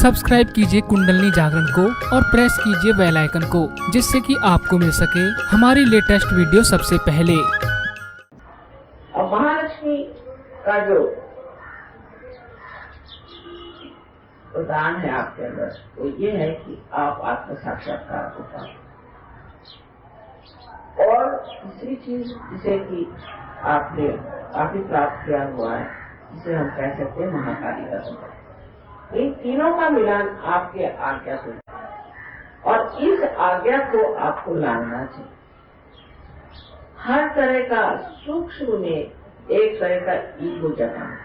Subscribe कीजिए कुंडलनी जागरण को और प्रेस कीजिए बेल आइकन को, जिससे कि आपको मिल सके हमारी लेटेस्ट वीडियो सबसे पहले। अब महालक्ष्मी का जो प्रदान है आपके अंदर, वो ये है कि आप आत्म साक्षात्कार को पाएं। और तीसरी चीज जिसे कि आपने काफी प्राप्त किया हुआ है, जिसे हम कह सकते हैं महाकाली का संबंध। इन तीनों का मिलान आपके आज्ञा को, और इस आज्ञा को आपको लाना चाहिए। हर तरह का सूक्ष्म में एक तरह का ईगो जगाना,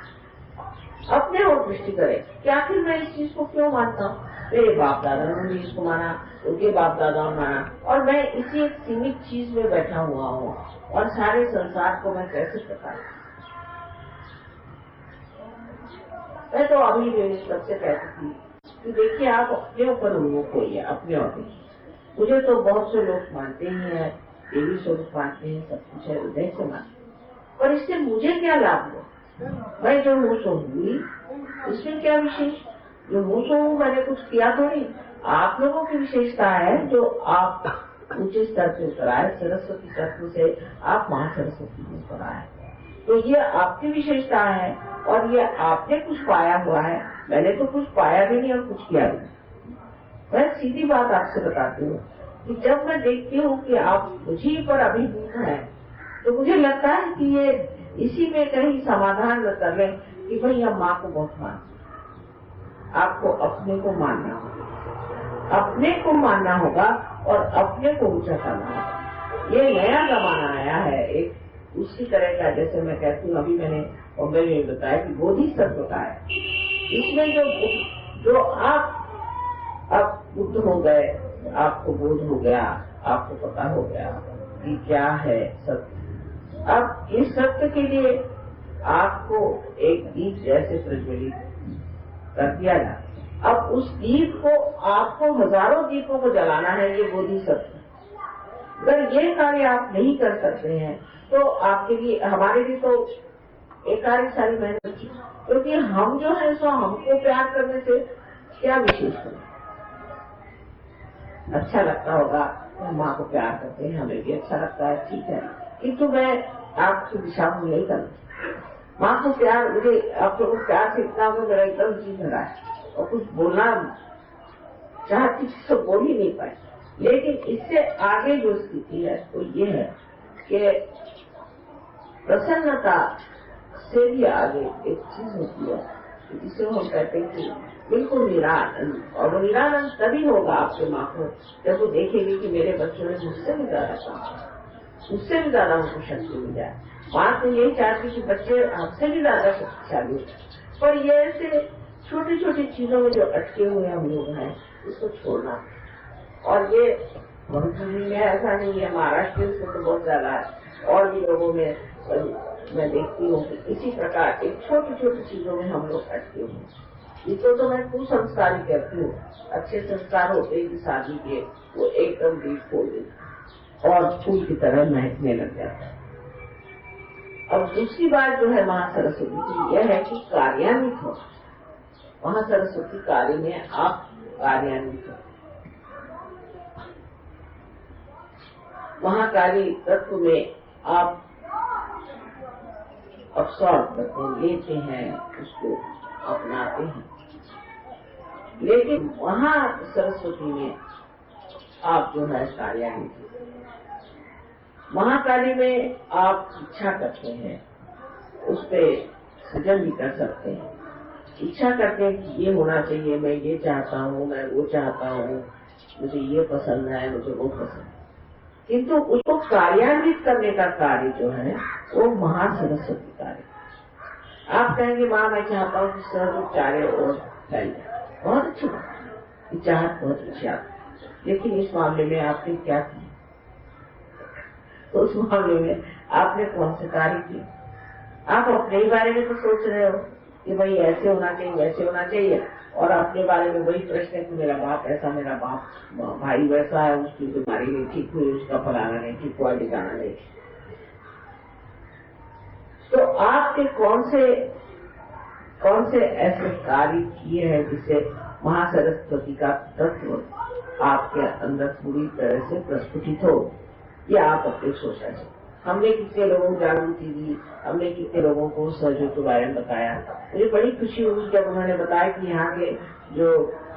अपने और दृष्टि करे कि आखिर मैं इस चीज को क्यों मानता हूँ। मेरे बाप दादा ने इसको माना, उनके बाप दादाओं ने माना, और मैं इसी एक सीमित चीज में बैठा हुआ हूँ, और सारे संसार को मैं कैसे प्रकार। मैं तो अभी भी सबसे कहती थी कि देखिए, आप अपने ऊपर उन्मुख होइए, अपने और मुझे तो बहुत से लोग मानते ही हैं, देवी स्वरूप मानते हैं, सब कुछ है, हृदय से मानते, पर इससे मुझे क्या लाभ हो। मैं जो हूँ सो हुई, इसमें क्या विशेष। जो हूँ सो हूँ, मैंने कुछ किया थोड़ी। आप लोगों की विशेषता है जो आप ऊंचे स्तर पे उतर आए, सरस्वती तत्व से आप महासरस्वती में उतर आए, तो ये आपकी विशेषता है, और ये आपने कुछ पाया हुआ है। मैंने तो कुछ पाया भी नहीं और कुछ किया भी नहीं। मैं सीधी बात आपसे बताती हूँ कि जब मैं देखती हूँ कि आप मुझी पर अभिभूत हैं, तो मुझे लगता है कि ये इसी में कहीं समाधान न कर ले कि भाई हम माँ को बहुत मानते। आपको अपने को मानना होगा, अपने को मानना होगा और अपने को ऊंचा करना होगा। ये नया जमाना आया है एक उसी तरह का, जैसे मैं कहती हूँ, अभी मैंने बॉम्बे में बताया कि बोधिसत्व का है। इसमें जो आप बुद्ध हो गए, आपको बोध हो गया, आपको पता हो गया कि क्या है सत्य। अब इस सत्य के लिए आपको एक दीप जैसे प्रज्वलित कर दिया जाए। अब उस दीप को आपको हजारों दीपों को जलाना है, ये बोधिसत्व। अगर ये कार्य आप नहीं कर सकते हैं तो आपके लिए, हमारे लिए तो एक कार्य सारी मेहनत की, क्योंकि हम जो है सो हमको प्यार करने से क्या विशेष है। अच्छा लगता होगा, हम माँ को प्यार करते हैं, हमें भी अच्छा लगता है, ठीक है, किंतु मैं आपकी दिशा में नहीं करती। माँ को प्यार, मुझे आप लोगों को प्यार से इतना हो, मेरा एकदम जी भरा है, और कुछ बोलना चाहती तो बोल ही नहीं पाए। लेकिन इससे आगे जो स्थिति है वो ये है कि प्रसन्नता से भी आगे एक चीज होती है जिसे हम कहते हैं कि बिल्कुल निरानंद। और वो निरानंद तभी होगा आपके माँ को जब वो देखेगी कि मेरे बच्चों ने मुझसे भी ज्यादा काम, उससे भी ज्यादा उनको शक्ति मिल जाए। माँ तो यही चाहती कि बच्चे हमसे भी ज्यादा शक्तिशाली हो, पर ये ऐसे छोटी छोटी चीजों में जो अटके हुए हम लोग हैं, इसको छोड़ना। और ये मणिपुरी में ऐसा नहीं है, महाराष्ट्र में तो बहुत ज्यादा है, और भी लोगों में मैं देखती हूँ कि इसी प्रकार एक छोटी छोटी चीजों में हम लोग अटके हुए। इसको तो मैं कुसंस्कार ही कहती हूँ। अच्छे संस्कार होते ही शादी के, वो एकदम बीज खोल देते और फूल की तरह महकने लग जाता है। अब दूसरी बात जो है महासरस्वती की, यह है कि कार्यान्वित हो। महासरस्वती कार्य में आप कार्यान्वित हो। महाकाली तत्व में आप अब्सॉर्ब करते हैं, लेते हैं, उसको अपनाते हैं। लेकिन वहाँ सरस्वती में आप जो है कार्यान्वित। महाकाली में आप इच्छा करते हैं, उस पर सृजन भी कर सकते हैं। इच्छा करते हैं कि ये होना चाहिए, मैं ये चाहता हूँ, मैं वो चाहता हूँ, मुझे ये पसंद है, मुझे वो पसंद है। किंतु उसको कार्यान्वित करने का कार्य जो है वो महासरस्वती कार्य। आप कहेंगे माँ मैं चाहता हूँ कि सर्व चारे और फैल जाए, बहुत अच्छी बात, चाहत बहुत अच्छी आप। लेकिन इस मामले में आपने क्या किया? तो उस मामले में आपने कौन से कार्य किए? आप अपने ही बारे में तो सोच रहे हो कि भाई ऐसे होना चाहिए, वैसे होना चाहिए, और अपने बारे में वही प्रश्न है कि मेरा बाप ऐसा, मेरा बाप भाई वैसा है, उसकी बीमारी नहीं ठीक हुई, उसका फलाना नहीं ठीक हुआ, ठिकाना नहीं। तो आपके कौन से ऐसे कार्य किए हैं जिससे महासरस्वती का तत्व आपके अंदर पूरी तरह से प्रस्फुटित हो, ये आप अपने सोचा जाए। हमने कितने लोगों को जागृति दी, हमने कितने लोगों को सहयोग के बारे में बताया। मुझे बड़ी खुशी हुई जब उन्होंने बताया कि यहाँ के जो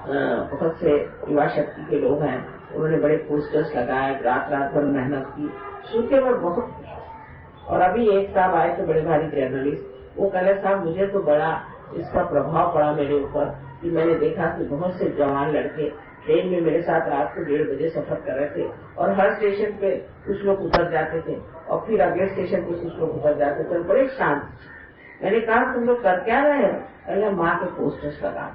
बहुत से युवा शक्ति के लोग हैं, उन्होंने बड़े पोस्टर्स लगाए, रात रात भर मेहनत की। सुनकर मैं बहुत खुश। और अभी एक साहब आए थे, बड़े भारी जर्नलिस्ट, वो कह रहे साहब मुझे तो बड़ा इसका प्रभाव पड़ा मेरे ऊपर कि मैंने देखा कि बहुत से जवान लड़के ट्रेन में मेरे साथ रात को 1:30 बजे सफर कर रहे थे और हर स्टेशन पे कुछ लोग उतर जाते थे और फिर अगले स्टेशन पे कुछ लोग उतर जाते थे, बड़े शांत। मैंने कहा तुम लोग कर क्या रहे हो? पहले माँ के पोस्टर्स लगा।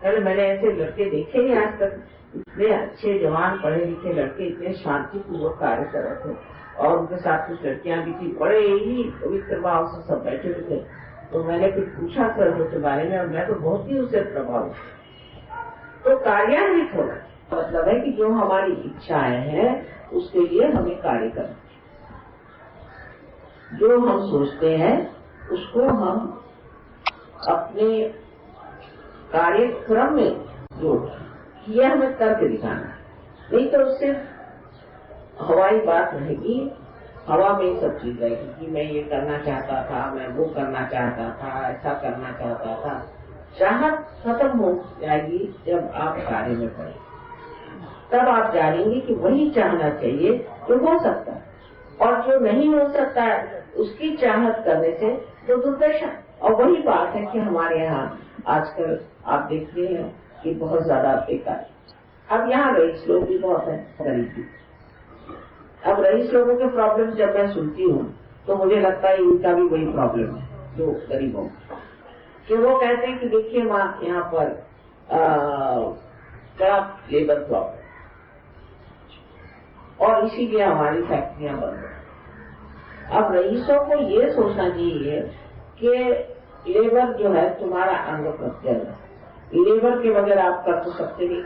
पहले मैंने ऐसे लड़के देखे नहीं आज तक, इतने अच्छे जवान पढ़े लिखे लड़के इतने शांतिपूर्वक कार्य कर रहे थे और उनके साथ कुछ लड़कियां भी थी, बड़े ही पवित्र भाव से सब बैठे हुए थे। तो मैंने फिर पूछा सर के बारे में और मैं तो बहुत ही उससे प्रभावित। तो कार्यान्वित होना मतलब है कि जो हमारी इच्छाएं हैं उसके लिए हमें कार्य करना, जो हम सोचते हैं उसको हम अपने कार्यक्रम में जोड़ ये हमें करके दिखाना, नहीं तो सिर्फ हवाई बात रहेगी, हवा में ही सब चीज रहेगी कि मैं ये करना चाहता था, मैं वो करना चाहता था, ऐसा करना चाहता था। चाहत खत्म हो जाएगी जब आप कार्य में पड़े, तब आप जानेंगे कि वही चाहना चाहिए जो हो सकता है, और जो नहीं हो सकता है उसकी चाहत करने से तो दुर्दशा। और वही बात है कि हमारे यहाँ आजकल आप देखते हैं कि बहुत ज्यादा बेकार। अब यहाँ रईस लोग भी बहुत है, गरीब भी। अब रईस लोगों के प्रॉब्लम जब मैं सुनती हूँ तो मुझे लगता है इनका भी वही प्रॉब्लम है जो गरीबों कि वो कहते हैं कि देखिए माँ यहाँ पर बड़ा लेबर प्रॉब्लम और इसीलिए हमारी फैक्ट्रियां बंद है। अब रईसों को ये सोचना चाहिए कि लेबर जो है तुम्हारा अंग प्रत्यंग है, लेबर के बगैर आप कर तो सकते नहीं।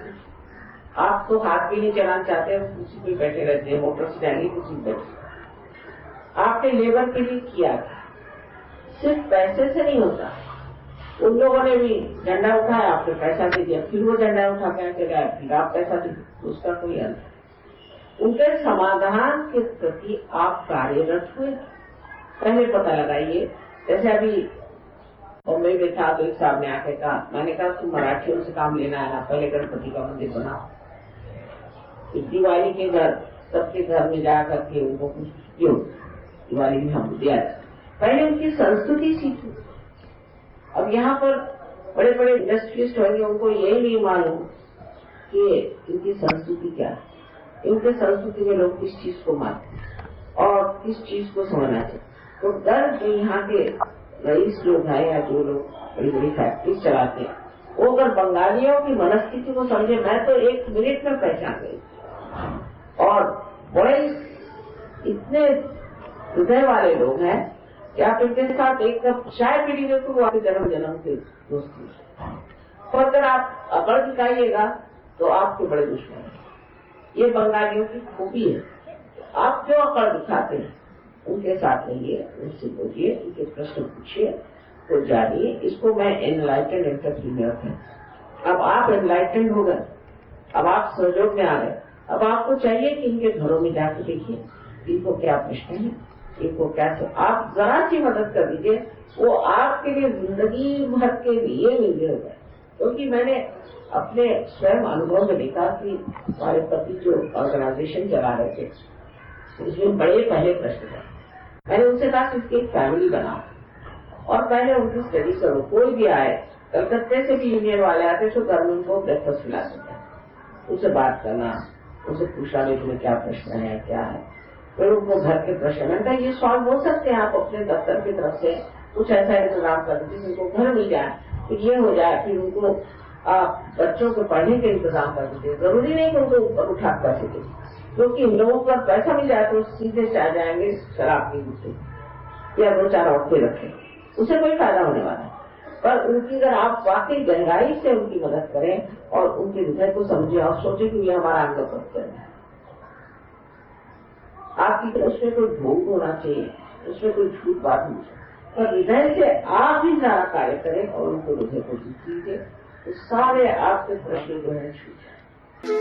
आप तो हाथ भी नहीं चलाना चाहते, कुर्सी पे बैठे रहते हैं, मोटर से जाएंगे कुर्सी पे बैठे। आपने लेबर के लिए किया, सिर्फ पैसे से नहीं होता। उन लोगों ने भी झंडा उठाया, आपने पैसा दे दिया, फिर वो झंडा उठा के गया, फिर आप पैसा दे, उसका कोई अंत नहीं। उनके समाधान के प्रति आप कार्यरत हुए, पहले पता लगाइए। जैसे अभी मुंबई में था तो एक साहब ने आके कहा, मैंने कहा तुम मराठियों से काम लेना है ना, पहले गणपति का मंदिर बनाओ। दिवाली के घर सबके घर में जा करके उनको कुछ क्यों दिवाली में हम दिया, पहले उनकी संस्कृति सीखो। अब यहाँ पर बड़े बड़े इंडस्ट्रियलिस्ट होंगे, उनको यही नहीं मालूम कि इनकी संस्कृति क्या है, इनके संस्कृति में लोग किस चीज को मानते हैं और किस चीज को समझना चाहिए। तो दर जो यहाँ के रईस लोग हैं या जो लोग बड़ी बड़ी फैक्ट्री चलाते हैं, वो अगर बंगालियों की मनस्थिति को समझे, मैं तो 1 मिनट में पहचान गई। और बड़े इतने हृदय वाले लोग हैं कि आप इनके साथ एक कप चाय पी लीजिए तो वो आपके जन्म जन्म के दोस्ती। और अगर आप अकड़ दिखाइएगा तो आपके बड़े दुश्मन हैं। ये बंगालियों की खूबी है। आप क्यों अकड़ दिखाते हैं, उनके साथ रहिए, उनसे बोलिए, उनके प्रश्न पूछिए तो जानिए। इसको मैं एनलाइटेंड एंटरप्रीनियर है। अब आप एनलाइटेंड हो गए, अब आप सहयोग में आ गए, अब आपको चाहिए कि इनके घरों में जाकर देखिए इनको क्या प्रश्न है, इनको क्या चाहिए। आप जरा सी मदद कर दीजिए, वो आपके लिए जिंदगी भर के लिए मिल होगा। क्योंकि मैंने अपने स्वयं अनुभव में देखा कि हमारे पति जो ऑर्गेनाइजेशन चला रहे थे उसमें बड़े पहले प्रश्न थे। मैंने उनसे कहा कि इसकी एक फैमिली बनाओ और पहले उनकी स्टडी करो। कोई भी आए, कलकत्ते से भी यूनियन वाले आते तो घर में उनको ब्रेकफास्ट खिला सकते हैं, उनसे बात करना, उनसे पूछना भी तुम्हें क्या प्रश्न है, क्या है, फिर उनको घर के प्रश्न। मैंने कहा ये सॉल्व हो सकते हैं, आप अपने दफ्तर की तरफ से कुछ ऐसा इंतजाम कर दीजिए जिनको घर मिल जाए, फिर ये हो जाए, फिर उनको आप बच्चों को पढ़ने के इंतजाम कर दीजिए। जरूरी नहीं कि उनको ऊपर उठा कर सके, क्योंकि इन लोगों को पैसा मिल जाए तो सीधे से आ जाएंगे शराब की गुस्से या 2-4 औरतें रखें, उसे कोई फायदा होने वाला है। पर उनकी अगर आप वाकई गहराई से उनकी मदद करें और उनके हृदय को समझे और सोचे कि ये हमारा अंग प्रत्यंग है, आपकी तरफ उसमें कोई भोग होना चाहिए, उसमें कोई झूठ बात नहीं चाहिए, पर हृदय से आप भी सारा कार्य करें और उनको हृदय को जीत लीजिए। तो सारे आपके प्रश्न जो है छूट जाए।